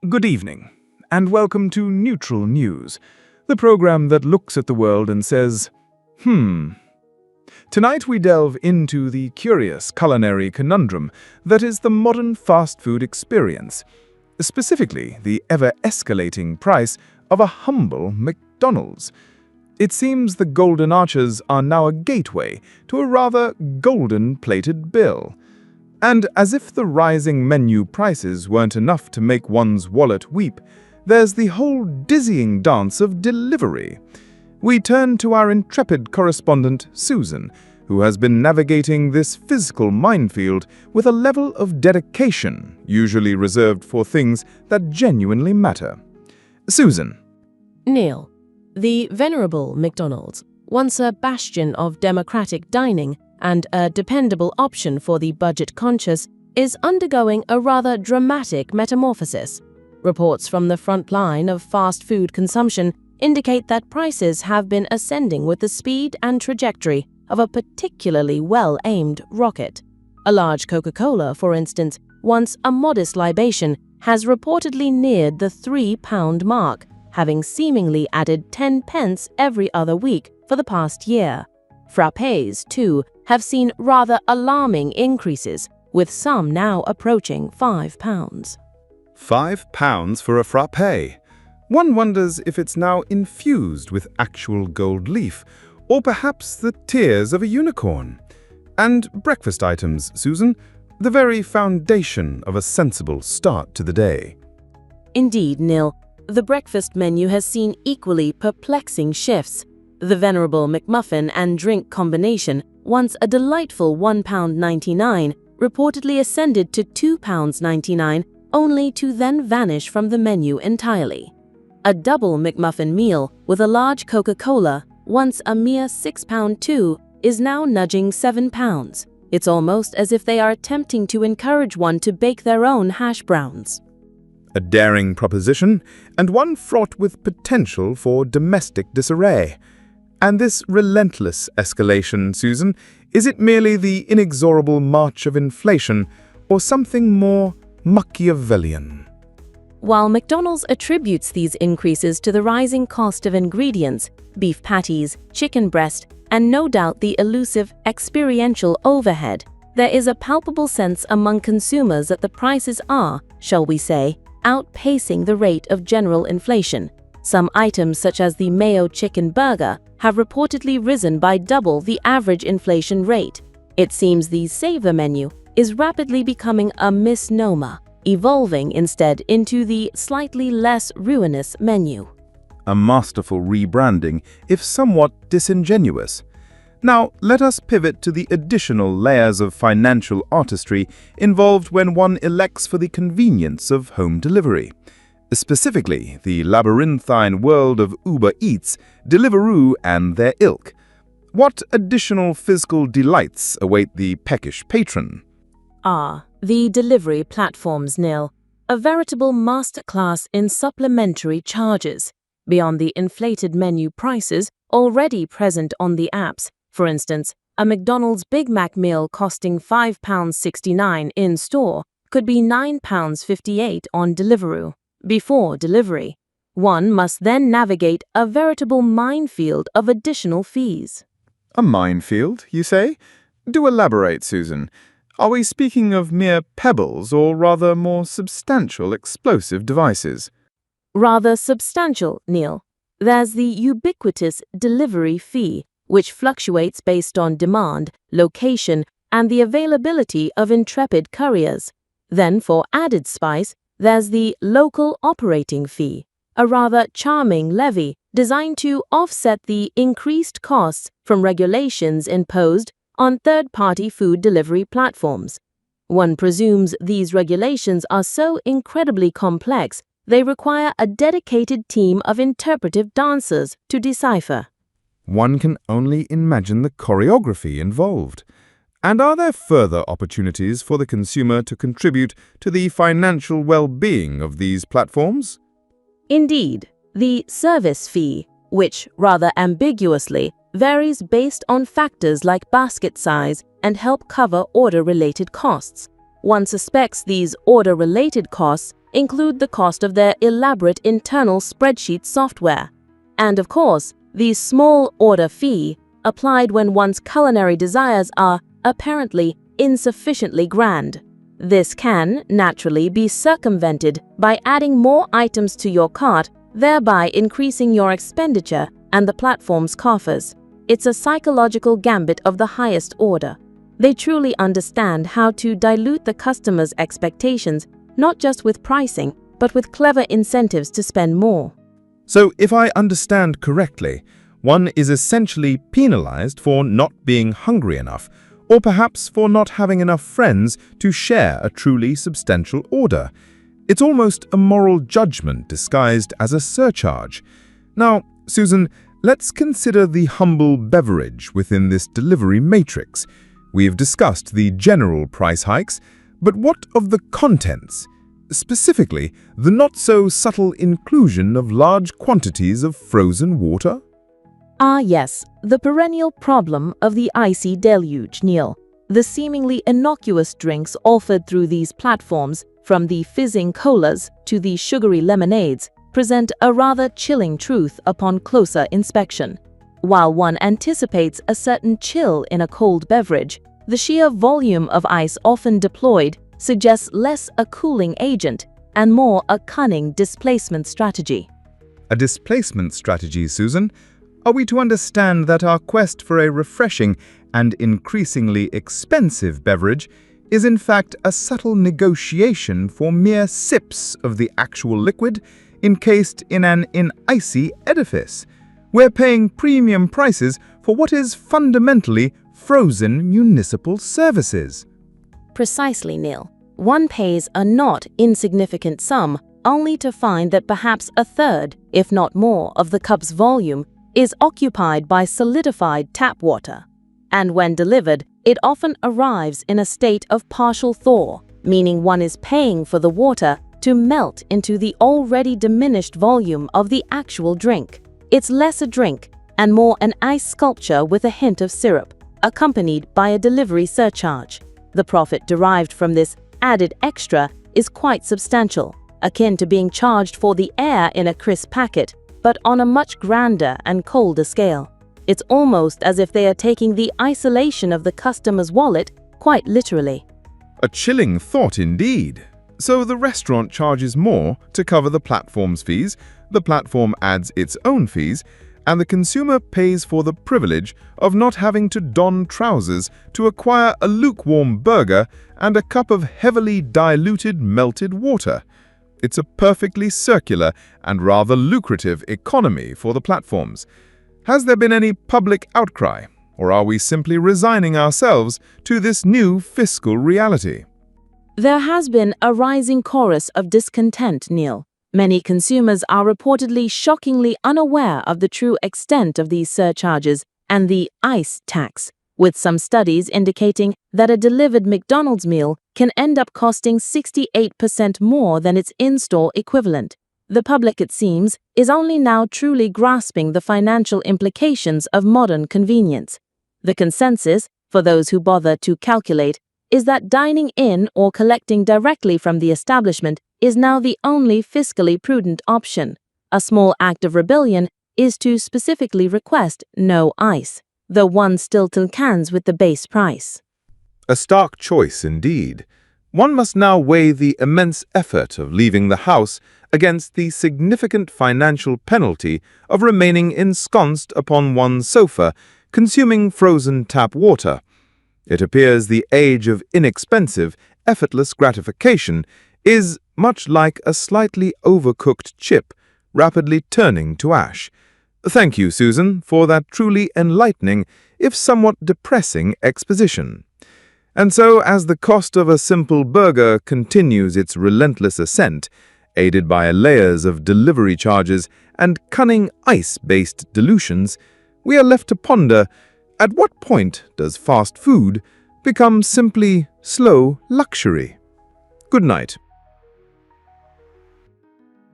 Good evening, and welcome to Neutral News, the program that looks at the world and says, Tonight we delve into the curious culinary conundrum that is the modern fast food experience, specifically the ever-escalating price of a humble McDonald's. It seems the Golden Arches are now a gateway to a rather golden-plated bill. And as if the rising menu prices weren't enough to make one's wallet weep, there's the whole dizzying dance of delivery. We turn to our intrepid correspondent, Susan, who has been navigating this physical minefield with a level of dedication usually reserved for things that genuinely matter. Susan. Neil, the venerable McDonald's, once a bastion of democratic dining and a dependable option for the budget-conscious, is undergoing a rather dramatic metamorphosis. Reports from the front line of fast food consumption indicate that prices have been ascending with the speed and trajectory of a particularly well-aimed rocket. A large Coca-Cola, for instance, once a modest libation, has reportedly neared the £3 mark, having seemingly added 10 pence every other week for the past year. Frappés, too, have seen rather alarming increases, with some now approaching £5. £5 for a frappé. One wonders if it's now infused with actual gold leaf, or perhaps the tears of a unicorn. And breakfast items, Susan, the very foundation of a sensible start to the day. Indeed, Neil, the breakfast menu has seen equally perplexing shifts. The venerable McMuffin and drink combination, once a delightful £1.99, reportedly ascended to £2.99, only to then vanish from the menu entirely. A double McMuffin meal with a large Coca-Cola, once a mere £6.2, is now nudging £7. It's almost as if they are attempting to encourage one to bake their own hash browns. A daring proposition, and one fraught with potential for domestic disarray. And this relentless escalation, Susan, is it merely the inexorable march of inflation, or something more Machiavellian? While McDonald's attributes these increases to the rising cost of ingredients, beef patties, chicken breast, and no doubt the elusive experiential overhead, there is a palpable sense among consumers that the prices are, shall we say, outpacing the rate of general inflation. Some items such as the mayo chicken burger have reportedly risen by double the average inflation rate. It seems the Savor menu is rapidly becoming a misnomer, evolving instead into the slightly less ruinous menu. A masterful rebranding, if somewhat disingenuous. Now, let us pivot to the additional layers of financial artistry involved when one elects for the convenience of home delivery. Specifically, the labyrinthine world of Uber Eats, Deliveroo, and their ilk. What additional physical delights await the peckish patron? The delivery platforms, Neil. A veritable masterclass in supplementary charges. Beyond the inflated menu prices already present on the apps, for instance, a McDonald's Big Mac meal costing £5.69 in-store could be £9.58 on Deliveroo. Before delivery, one must then navigate a veritable minefield of additional fees. A minefield, you say? Do elaborate, Susan. Are we speaking of mere pebbles or rather more substantial explosive devices? Rather substantial, Neil. There's the ubiquitous delivery fee, which fluctuates based on demand, location, and the availability of intrepid couriers. Then, for added spice, there's the local operating fee, a rather charming levy designed to offset the increased costs from regulations imposed on third-party food delivery platforms. One presumes these regulations are so incredibly complex they require a dedicated team of interpretive dancers to decipher. One can only imagine the choreography involved. And are there further opportunities for the consumer to contribute to the financial well-being of these platforms? Indeed, the service fee, which rather ambiguously varies based on factors like basket size and help cover order-related costs. One suspects these order-related costs include the cost of their elaborate internal spreadsheet software. And of course, the small order fee applied when one's culinary desires are apparently insufficiently grand. This can, naturally, be circumvented by adding more items to your cart, thereby increasing your expenditure and the platform's coffers. It's a psychological gambit of the highest order. They truly understand how to dilute the customer's expectations, not just with pricing, but with clever incentives to spend more. So, if I understand correctly, one is essentially penalized for not being hungry enough, or perhaps for not having enough friends to share a truly substantial order. It's almost a moral judgment disguised as a surcharge. Now, Susan, let's consider the humble beverage within this delivery matrix. We've discussed the general price hikes, but what of the contents? Specifically, the not-so-subtle inclusion of large quantities of frozen water? Ah yes, the perennial problem of the icy deluge, Neil. The seemingly innocuous drinks offered through these platforms, from the fizzing colas to the sugary lemonades, present a rather chilling truth upon closer inspection. While one anticipates a certain chill in a cold beverage, the sheer volume of ice often deployed suggests less a cooling agent and more a cunning displacement strategy. A displacement strategy, Susan? Are we to understand that our quest for a refreshing and increasingly expensive beverage is in fact a subtle negotiation for mere sips of the actual liquid encased in an icy edifice? We're paying premium prices for what is fundamentally frozen municipal services. Precisely, Neil. One pays a not insignificant sum only to find that perhaps a third, if not more, of the cup's volume is occupied by solidified tap water. And when delivered, it often arrives in a state of partial thaw, meaning one is paying for the water to melt into the already diminished volume of the actual drink. It's less a drink and more an ice sculpture with a hint of syrup, accompanied by a delivery surcharge. The profit derived from this added extra is quite substantial, akin to being charged for the air in a crisp packet, but on a much grander and colder scale. It's almost as if they are taking the isolation of the customer's wallet quite literally. A chilling thought indeed. So the restaurant charges more to cover the platform's fees, the platform adds its own fees, and the consumer pays for the privilege of not having to don trousers to acquire a lukewarm burger and a cup of heavily diluted melted water. It's a perfectly circular and rather lucrative economy for the platforms. Has there been any public outcry, or are we simply resigning ourselves to this new fiscal reality? There has been a rising chorus of discontent, Neil. Many consumers are reportedly shockingly unaware of the true extent of these surcharges and the ice tax, with some studies indicating that a delivered McDonald's meal can end up costing 68% more than its in-store equivalent. The public, it seems, is only now truly grasping the financial implications of modern convenience. The consensus, for those who bother to calculate, is that dining in or collecting directly from the establishment is now the only fiscally prudent option. A small act of rebellion is to specifically request no ice, though one still cans with the base price. A stark choice indeed. One must now weigh the immense effort of leaving the house against the significant financial penalty of remaining ensconced upon one's sofa, consuming frozen tap water. It appears the age of inexpensive, effortless gratification is much like a slightly overcooked chip, rapidly turning to ash. Thank you, Susan, for that truly enlightening, if somewhat depressing exposition. And so, as the cost of a simple burger continues its relentless ascent, aided by layers of delivery charges and cunning ice-based dilutions, we are left to ponder, at what point does fast food become simply slow luxury? Good night.